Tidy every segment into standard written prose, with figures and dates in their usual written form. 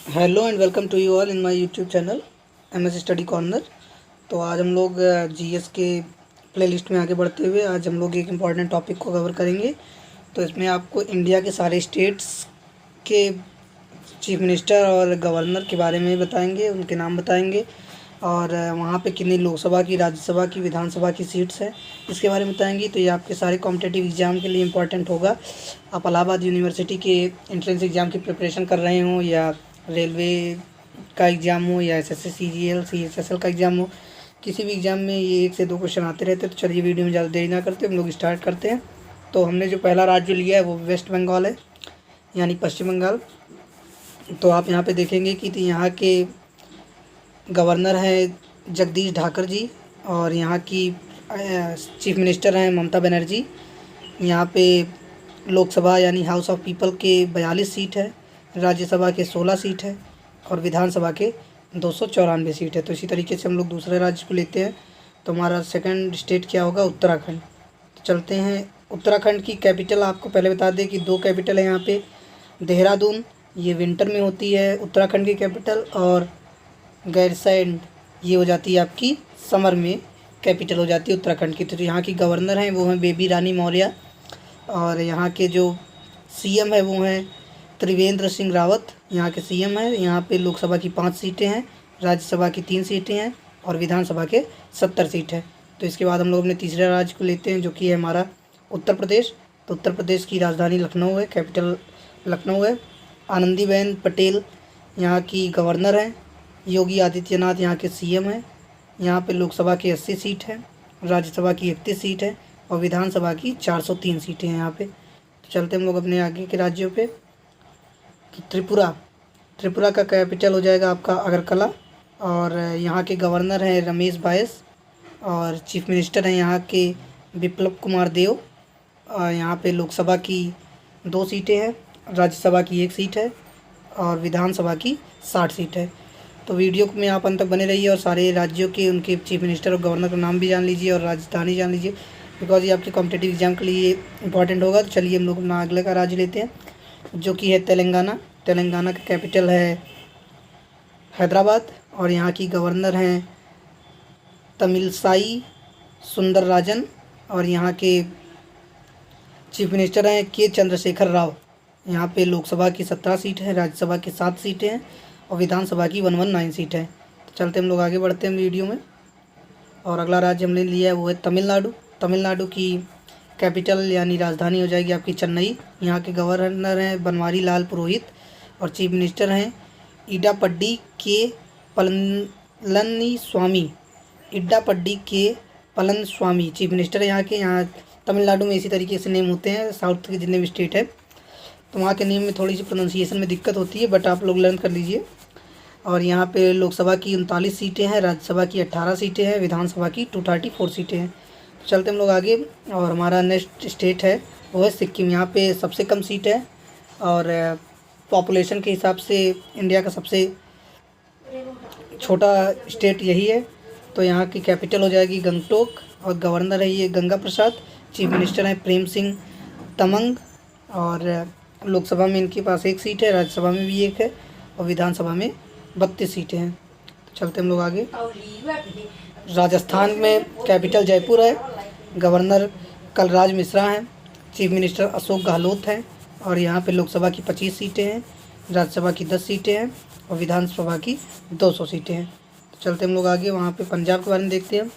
Hello and welcome to you all in my YouTube channel MS study corner. तो आज हम लोग GS के प्लेलिस्ट में आगे बढ़ते हुए आज हम लोग एक इम्पॉर्टेंट टॉपिक को कवर करेंगे। तो इसमें आपको इंडिया के सारे स्टेट्स के चीफ मिनिस्टर और गवर्नर के बारे में बताएंगे, उनके नाम बताएंगे और वहाँ पे कितनी लोकसभा की, राज्यसभा की, विधानसभा की सीट्स हैं इसके बारे में बताएंगे। तो ये आपके सारे कॉम्पिटिटिव एग्ज़ाम के लिए इम्पॉर्टेंट होगा। आप इलाहाबाद यूनिवर्सिटी के एंट्रेंस एग्ज़ाम की प्रिपरेशन कर रहे हों या रेलवे का एग्ज़ाम हो या एसएससी सीजीएल सीएसएसएल का एग्ज़ाम हो, किसी भी एग्ज़ाम में ये 1 से 2 क्वेश्चन आते रहते हैं। तो चलिए वीडियो में ज़्यादा देरी ना करते हम लोग स्टार्ट करते हैं। तो हमने जो पहला राज्य लिया है वो वेस्ट बंगाल है, यानी पश्चिम बंगाल। तो आप यहाँ पे देखेंगे कि यहाँ के गवर्नर हैं जगदीश ढाकर जी और यहाँ की चीफ मिनिस्टर हैं ममता बनर्जी। यहाँ पे लोकसभा यानी हाउस ऑफ पीपल के 42 सीट है, राज्यसभा के 16 सीट है और विधानसभा के 294 सीट है। तो इसी तरीके से हम लोग दूसरे राज्य को लेते हैं। तो हमारा सेकंड स्टेट क्या होगा? उत्तराखंड। तो चलते हैं। उत्तराखंड की कैपिटल आपको पहले बता दें कि 2 कैपिटल है यहाँ पे। देहरादून ये विंटर में होती है उत्तराखंड की कैपिटल, और गैरसैंण ये हो जाती है आपकी समर में कैपिटल हो जाती है उत्तराखंड की। तो यहाँ की गवर्नर हैं वो हैं बेबी रानी मौर्य और यहाँ के जो सीएम है वो हैं त्रिवेंद्र सिंह रावत, यहाँ के सीएम हैं। यहाँ पे लोकसभा की 5 सीटें हैं, राज्यसभा की 3 सीटें हैं और विधानसभा के 70 सीट है। तो इसके बाद हम लोग अपने तीसरे राज्य को लेते हैं जो कि है हमारा उत्तर प्रदेश। तो उत्तर प्रदेश की राजधानी लखनऊ है, कैपिटल लखनऊ है। आनंदीबेन पटेल यहाँ की गवर्नर हैं। योगी आदित्यनाथ यहाँ के सीएम हैं। यहाँ पे लोकसभा की 80 सीट है, राज्यसभा की 31 सीट है और विधानसभा की 403 सीटें हैं यहाँ पे। तो चलते हम लोग अपने आगे के राज्यों पे। तो त्रिपुरा का कैपिटल हो जाएगा आपका अगरतला और यहाँ के गवर्नर हैं रमेश बाइस और चीफ मिनिस्टर हैं यहाँ के बिप्लब कुमार देव। यहाँ पे लोकसभा की 2 सीटें हैं, राज्यसभा की 1 सीट है और विधानसभा की 60 सीट है। तो वीडियो में आप अंत तक बने रहिए और सारे राज्यों के उनके चीफ मिनिस्टर और गवर्नर का नाम भी जान लीजिए और राजधानी जान लीजिए, बिकॉज ये आपके कॉम्पिटिटिव एग्जाम के लिए इंपॉर्टेंट होगा। तो चलिए हम लोग अपना अगले का राज्य लेते हैं जो कि है तेलंगाना। तेलंगाना का कैपिटल है हैदराबाद और यहाँ की गवर्नर हैं तमिलसाई सुंदरराजन और यहाँ के चीफ मिनिस्टर हैं के चंद्रशेखर राव। यहाँ पे लोकसभा की 17 सीट है, राज्यसभा की 7 सीटें हैं और विधानसभा की 119 सीट है। तो चलते हम लोग आगे बढ़ते हैं वीडियो में। और अगला राज्य हमने लिया है वो है तमिलनाडु। तमिलनाडु की कैपिटल यानी राजधानी हो जाएगी आपकी चेन्नई। यहाँ के गवर्नर हैं बनवारी लाल पुरोहित और चीफ मिनिस्टर हैं इडापड्डी के पलनीस्वामी। इडापड्डी के पलनस्वामी चीफ मिनिस्टर है यहाँ के। यहाँ तमिलनाडु में इसी तरीके से नेम होते हैं, साउथ के जितने भी स्टेट है तो वहाँ के नेम में थोड़ी सी प्रोनाउंसिएशन में दिक्कत होती है, बट आप लोग लर्न कर लीजिए। और यहाँ पे लोकसभा की 39 सीटें हैं, राज्यसभा की 18 सीटें हैं, विधानसभा की 234 सीटें हैं। तो चलते हम लोग आगे और हमारा नेक्स्ट स्टेट है वो है सिक्किम। यहाँ पे सबसे कम सीट है और पॉपुलेशन के हिसाब से इंडिया का सबसे छोटा स्टेट यही है। तो यहाँ की कैपिटल हो जाएगी गंगटोक और गवर्नर है ये गंगा प्रसाद। चीफ मिनिस्टर हैं प्रेम सिंह तमंग और लोकसभा में इनके पास 1 सीट है, राज्यसभा में भी 1 है और विधानसभा में 32 सीटें हैं। तो चलते हम लोग आगे। राजस्थान में कैपिटल जयपुर है, गवर्नर कलराज मिश्रा हैं, चीफ मिनिस्टर अशोक गहलोत हैं और यहाँ पे लोकसभा की 25 सीटें हैं, राज्यसभा की 10 सीटें हैं और विधानसभा की 200 सीटें हैं। तो चलते हम लोग आगे, वहाँ पे पंजाब के बारे में देखते हैं।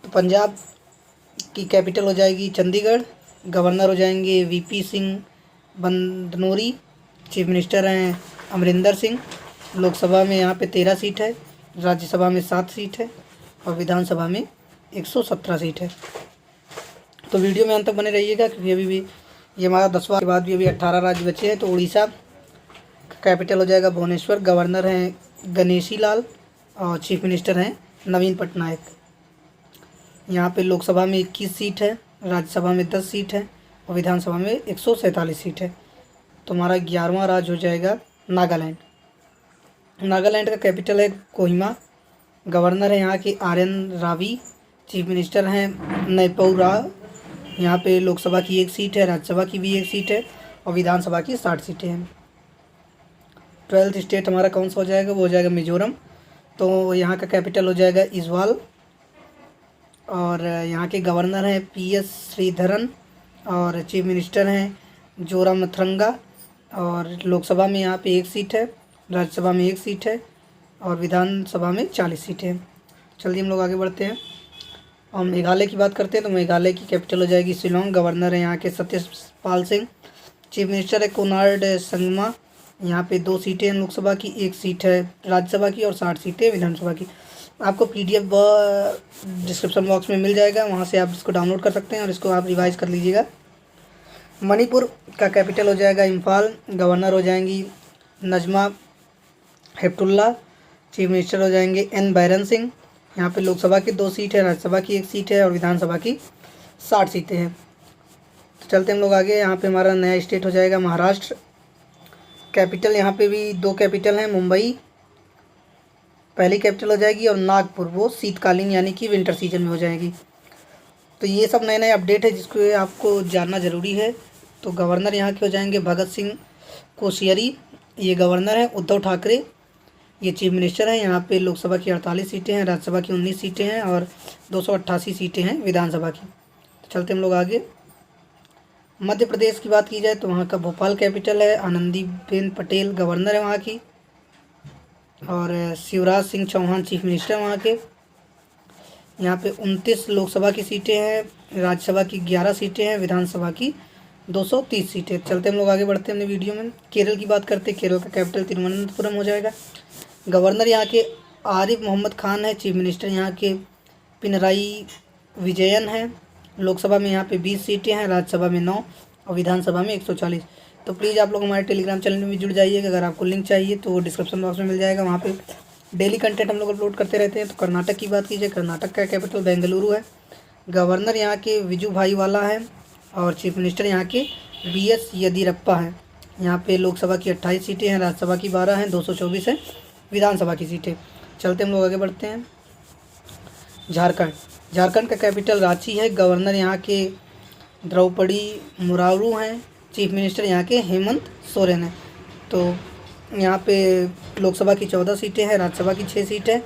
तो पंजाब की कैपिटल हो जाएगी चंडीगढ़, गवर्नर हो जाएंगे वीपी सिंह बंदनोरी, चीफ मिनिस्टर हैं अमरिंदर सिंह। लोकसभा में यहाँ पे 13 सीट है, राज्यसभा में 7 सीट है और विधानसभा में 117 सीट है। तो वीडियो में अंत तक बने रहिएगा क्योंकि अभी भी ये हमारा 10वां के बाद भी अभी 18 राज्य बचे हैं। तो उड़ीसा का कैपिटल हो जाएगा भुवनेश्वर, गवर्नर हैं गणेशी लाल और चीफ मिनिस्टर हैं नवीन पटनायक। यहाँ पे लोकसभा में 21 सीट है, राज्यसभा में 10 सीट है और विधानसभा में 147 सीट है। तो हमारा 11वां राज्य हो जाएगा नागालैंड। नागालैंड का कैपिटल है कोहिमा, गवर्नर है यहाँ के आर.एन. रावी, चीफ मिनिस्टर हैं नैपऊ राव। यहाँ पे लोकसभा की 1 सीट है, राज्यसभा की भी 1 सीट है और विधानसभा की 60 सीटें हैं। 12th स्टेट हमारा कौन सा हो जाएगा, वो हो जाएगा मिजोरम। तो यहाँ का कैपिटल हो जाएगा इजवाल। और यहाँ के गवर्नर हैं PS श्रीधरन और चीफ मिनिस्टर हैं जोरामथंगा। और लोकसभा में यहाँ पे 1 सीट है, राज्यसभा में 1 सीट है और विधानसभा में 40 सीटें हैं। चलिए हम लोग आगे बढ़ते हैं और मेघालय की बात करते हैं। तो मेघालय की कैपिटल हो जाएगी शिलोंग। गवर्नर है यहाँ के सत्यपाल सिंह। चीफ मिनिस्टर है कोनार्ड संगमा। यहाँ पे 2 सीटें हैं लोकसभा की, 1 सीट है राज्यसभा की और 60 सीटें विधानसभा की। आपको PDF डिस्क्रिप्शन बॉक्स में मिल जाएगा, वहाँ से आप इसको डाउनलोड कर सकते हैं और इसको आप रिवाइज कर लीजिएगा। मणिपुर का कैपिटल हो जाएगा इम्फाल। गवर्नर हो जाएंगी नजमा हेपतुल्ला। चीफ मिनिस्टर हो जाएंगे N बैरन सिंह। यहाँ पे लोकसभा की 2 सीट है, राज्यसभा की 1 सीट है और विधानसभा की 60 सीटें हैं। तो चलते हम लोग आगे। यहाँ पे हमारा नया स्टेट हो जाएगा महाराष्ट्र। कैपिटल यहाँ पे भी 2 कैपिटल हैं, मुंबई पहली कैपिटल हो जाएगी और नागपुर वो शीतकालीन यानी कि विंटर सीजन में हो जाएगी। तो ये सब नए नए अपडेट है जिसको आपको जानना ज़रूरी है। तो गवर्नर यहाँ के हो जाएंगे भगत सिंह कोश्यारी, ये गवर्नर हैं। उद्धव ठाकरे ये चीफ मिनिस्टर हैं। यहाँ पे लोकसभा की 48 सीटें हैं, राज्यसभा की 19 सीटें हैं और 288 सीटें हैं विधानसभा की। तो चलते हम लोग आगे। मध्य प्रदेश की बात की जाए तो वहाँ का भोपाल कैपिटल है। आनंदीबेन पटेल गवर्नर है वहाँ की और शिवराज सिंह चौहान चीफ मिनिस्टर वहाँ के। यहाँ पे 29 लोकसभा की सीटें हैं, राज्यसभा की 11 सीटें हैं, विधानसभा की 230 सीटें। चलते हम लोग आगे बढ़ते हैं अपने वीडियो में। केरल की बात करते हैं। केरल का कैपिटल तिरुवनंतपुरम हो जाएगा। गवर्नर यहाँ के आरिफ मोहम्मद खान है। चीफ मिनिस्टर यहाँ के पिनराई विजयन है। लोकसभा में यहाँ पे 20 सीटें हैं, राज्यसभा में 9 और विधानसभा में 140। तो प्लीज़ आप लोग हमारे टेलीग्राम चैनल में भी जुड़ जाइएगा। अगर आपको लिंक चाहिए तो डिस्क्रिप्शन बॉक्स में मिल जाएगा, वहाँ पे डेली कंटेंट हम लोग अपलोड करते रहते हैं। तो कर्नाटक की बात कीजिए, कर्नाटक का कैपिटल बेंगलुरु है। गवर्नर यहाँ के विजू भाईवाला है और चीफ मिनिस्टर यहाँ के BS येदियुरप्पा हैं। यहाँ पे लोकसभा की 28 सीटें हैं, राज्यसभा की 12 हैं, 224 हैं विधानसभा की सीटें। चलते हम लोग आगे बढ़ते हैं। झारखंड का कैपिटल रांची है। गवर्नर यहाँ के द्रौपदी मुर्मू हैं। चीफ मिनिस्टर यहाँ के हेमंत सोरेन हैं। तो यहाँ पे लोकसभा की 14 सीटें हैं, राज्यसभा की 6 सीटें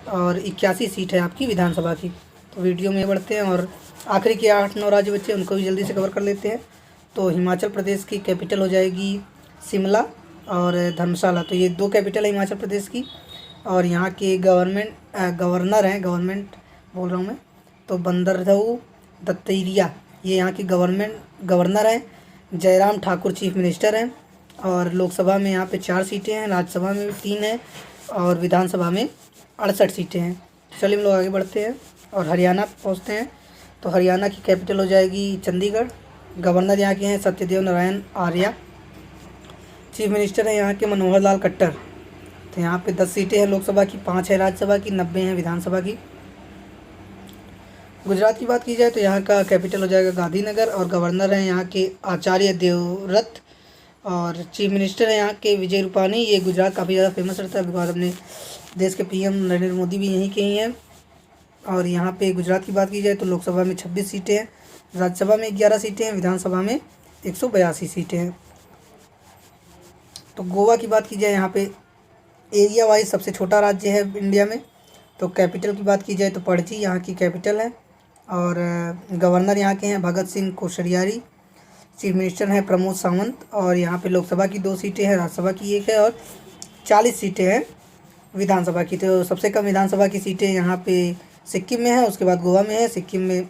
और 81 सीट है आपकी विधानसभा की। तो वीडियो में बढ़ते हैं और आखिरी के 8-9 राज्य बच्चे उनको भी जल्दी से कवर कर लेते हैं। तो हिमाचल प्रदेश की कैपिटल हो जाएगी शिमला और धर्मशाला। तो ये 2 कैपिटल है हिमाचल प्रदेश की। और यहाँ के गवर्नर बोल रहा हूँ मैं, तो बंदरदेव दत्तात्रेय ये यहाँ के गवर्नर हैं। जयराम ठाकुर चीफ मिनिस्टर हैं और लोकसभा में यहाँ पे 4 सीटें हैं, राज्यसभा में 3 हैं और विधानसभा में 68 सीटें हैं। चलिए हम लोग आगे बढ़ते हैं और हरियाणा पहुँचते हैं। तो हरियाणा की कैपिटल हो जाएगी चंडीगढ़। गवर्नर यहाँ के हैं सत्यदेव नारायण आर्य। चीफ मिनिस्टर है यहाँ के मनोहर लाल खट्टर। तो यहाँ पे 10 सीटें हैं लोकसभा की, 5 है राज्यसभा की, 90 हैं विधानसभा की। गुजरात की बात की जाए तो यहाँ का कैपिटल हो जाएगा गांधीनगर और गवर्नर हैं यहाँ के आचार्य देवव्रत और चीफ मिनिस्टर हैं यहाँ के विजय रूपानी। ये गुजरात काफ़ी ज़्यादा फेमस रहता है बिकॉज अपने देश के PM नरेंद्र मोदी भी यहीं के ही हैं। और यहाँ पे गुजरात की बात की जाए तो लोकसभा में 26 सीटें हैं, राज्यसभा में 11 सीटें हैं, विधानसभा में 182 सीटें हैं। तो गोवा की बात की जाए, यहाँ पे एरिया वाइज सबसे छोटा राज्य है इंडिया में। तो कैपिटल की बात की जाए तो पणजी यहाँ की कैपिटल है और गवर्नर यहाँ के हैं भगत सिंह कोश्यारी। चीफ मिनिस्टर हैं प्रमोद सावंत और यहाँ पे लोकसभा की 2 सीटें हैं, राज्यसभा की 1 है और 40 सीटें हैं विधानसभा की। तो सबसे कम विधानसभा की सीटें यहाँ पे सिक्किम में है, उसके बाद गोवा में है। सिक्किम में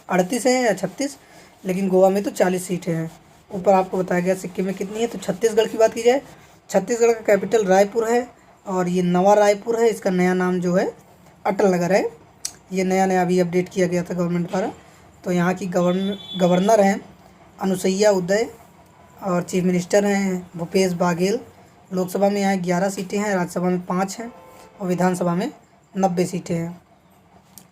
38 है या 36, लेकिन गोवा में तो 40 सीटें हैं। ऊपर आपको बताया गया सिक्किम में कितनी है। तो छत्तीसगढ़ की बात की जाए, छत्तीसगढ़ का कैपिटल रायपुर है और ये नवा रायपुर है। इसका नया नाम जो है अटल नगर है। ये नया अभी अपडेट किया गया था गवर्नमेंट द्वारा। तो यहाँ की गवर्नर हैं अनुसुईया उदय और चीफ मिनिस्टर हैं भूपेश बाघेल। लोकसभा में यहाँ 11 सीटें हैं, राज्यसभा में 5 हैं और विधानसभा में 90 सीटें हैं।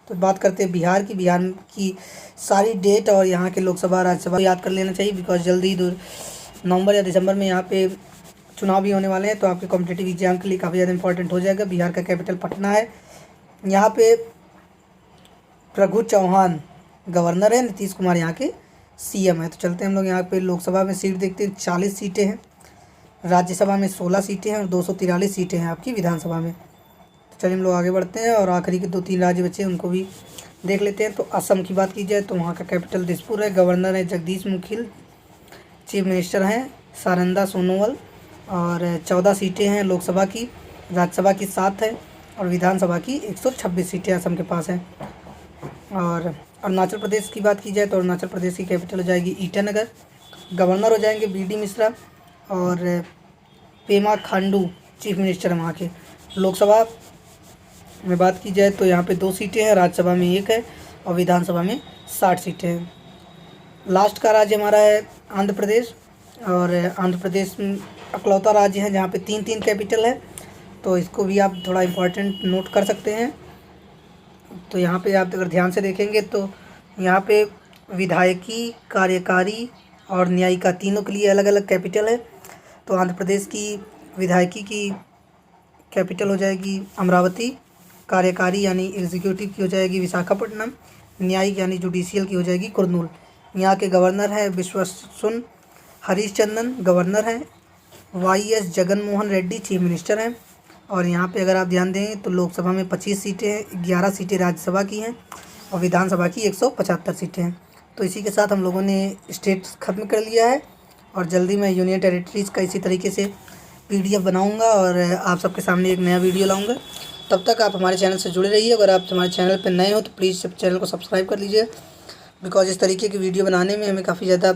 तो बात करते हैं बिहार की। बिहार की सारी डेट और यहाँ के लोकसभा राज्यसभा याद कर लेना चाहिए बिकॉज जल्दी नवंबर या दिसंबर में यहाँ पे चुनाव भी होने वाले हैं। तो आपके कॉम्पिटिटिव एग्जाम के लिए काफ़ी ज़्यादा इंपॉर्टेंट हो जाएगा। बिहार का कैपिटल पटना है। यहाँ पे प्रभु चौहान गवर्नर है, नीतीश कुमार यहाँ के CM है। तो चलते हैं हम लोग यहाँ पे लोकसभा में सीट देखते हैं। 40 सीटें हैं, राज्यसभा में 16 सीटें हैं और 243 सीटें हैं आपकी विधानसभा में। तो चलिए हम लोग आगे बढ़ते हैं और आखिरी के 2-3 राज्य बचे हैं उनको भी देख लेते हैं। तो असम की बात की जाए तो वहाँ का कैपिटल दिसपुर है, गवर्नर है जगदीश मुखिल, चीफ मिनिस्टर हैं सारंदा सोनोवाल और 14 सीटें हैं लोकसभा की, राज्यसभा की 7 है और विधानसभा की 126 सीटें असम के पास हैं। और अरुणाचल प्रदेश की बात की जाए तो अरुणाचल प्रदेश की कैपिटल हो जाएगी ईटानगर, गवर्नर हो जाएंगे BD मिश्रा और पेमा खांडू चीफ मिनिस्टर है वहाँ के। लोकसभा में बात की जाए तो यहाँ पे 2 सीटें हैं, राज्यसभा में 1 है और विधानसभा में 60 सीटें हैं। लास्ट का राज्य हमारा है आंध्र प्रदेश और आंध्र प्रदेश अकलौता राज्य है जहाँ पे 3-3 कैपिटल है, तो इसको भी आप थोड़ा इम्पोर्टेंट नोट कर सकते हैं। तो यहाँ पे आप अगर ध्यान से देखेंगे तो यहाँ पे विधायकी, कार्यकारी और न्यायिका तीनों के लिए अलग अलग कैपिटल है। तो आंध्र प्रदेश की विधायकी की कैपिटल हो जाएगी अमरावती, कार्यकारी यानी एग्जीक्यूटिव की हो जाएगी विशाखापट्टनम, न्यायिक यानी जुडिशियल की हो जाएगी कुर्नूल। यहाँ के गवर्नर हैं विश्वसुन हरीशचंदन गवर्नर हैं, YS Jagan Mohan Reddy chief minister हैं। और यहाँ पे अगर आप ध्यान दें तो लोकसभा में 25 सीटें हैं, 11 सीटें राज्यसभा की हैं और विधानसभा की 175 सीटें हैं। तो इसी के साथ हम लोगों ने स्टेट्स ख़त्म कर लिया है और जल्दी मैं यूनियन टेरिटरीज़ का इसी तरीके से PDF बनाऊँगा और आप सबके सामने एक नया वीडियो लाऊँगा। तब तक आप हमारे चैनल से जुड़े रहिए। अगर आप हमारे चैनल पर नए हो तो प्लीज़ चैनल को सब्सक्राइब कर लीजिए, बिकॉज इस तरीके की वीडियो बनाने में हमें काफ़ी ज़्यादा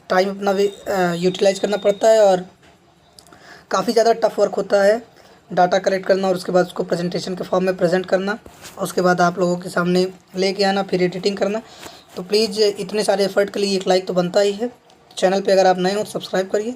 टाइम अपना यूटिलाइज़ करना पड़ता है और काफ़ी ज़्यादा टफ वर्क होता है डाटा कलेक्ट करना और उसके बाद उसको प्रेजेंटेशन के फॉर्म में प्रेजेंट करना और उसके बाद आप लोगों के सामने लेके आना, फिर एडिटिंग करना। तो प्लीज़ इतने सारे एफर्ट के लिए एक लाइक तो बनता ही है। चैनल पे अगर आप नए हो तो सब्सक्राइब करिए।